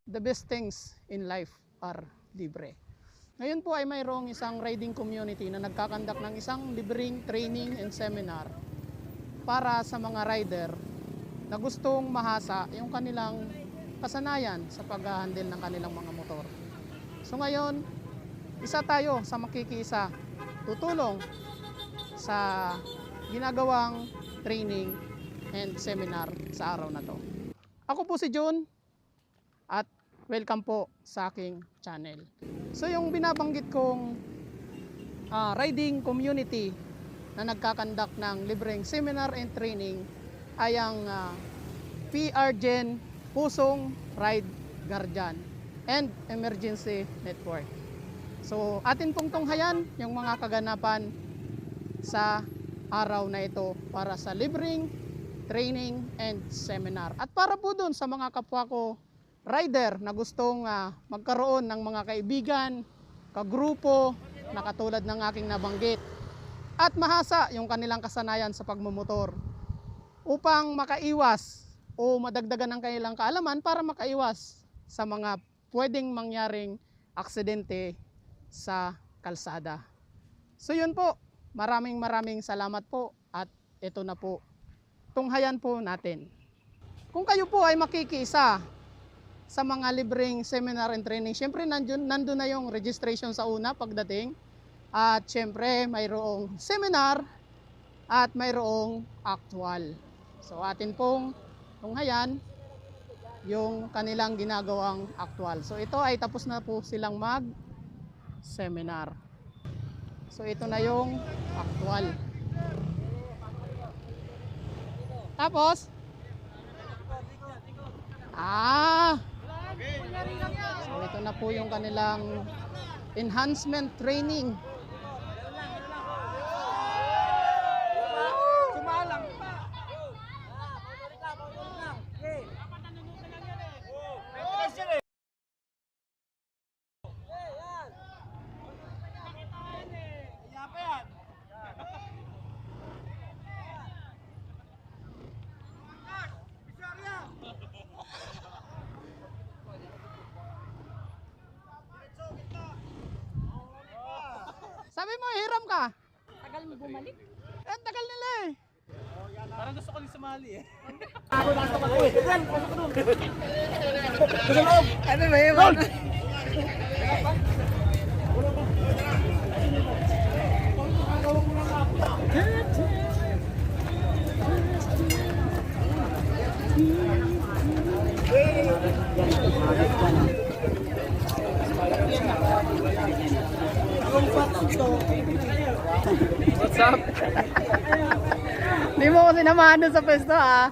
The best things in life are libre. Ngayon po ay mayroong isang riding community na nagkakandak ng isang libreng training and seminar para sa mga rider na gustong mahasa yung kanilang kasanayan sa pag-handle ng kanilang mga motor. So ngayon, isa tayo sa makikiisa tutulong sa ginagawang training and seminar sa araw na to. Ako po si June at welcome po sa aking channel. So yung binabanggit kong riding community na nagkakandak ng libreng seminar and training ay ang PRGen Pusong Ride Guardian and Emergency Network. So atin pong tunghayan yung mga kaganapan sa araw na ito para sa libreng training and seminar. At para po dun sa mga kapwa ko rider na gustong magkaroon ng mga kaibigan, kagrupo na katulad ng aking nabanggit at mahasa yung kanilang kasanayan sa pagmumotor upang makaiwas o madagdagan ng kanilang kaalaman para makaiwas sa mga pwedeng mangyaring aksidente sa kalsada. So yun po, maraming salamat po at ito na po, tunghayan po natin. Kung kayo po ay makikiisa sa mga libreng seminar and training, syempre nandun na yung registration sa una pagdating at syempre mayroong seminar at mayroong actual. So atin pong tunghayan yung kanilang ginagawang actual. So ito ay tapos na po silang mag-seminar. So ito na yung actual. Tapos so ito na po yung kanilang enhancement training. Sabi mo, hiram ka. Tagal mo bumalik? Eh, tagal nila eh. Parang gusto ko din sumali eh. Ano ba yun? What's up? Hindi mo kasi namahan doon sa pwesto ah.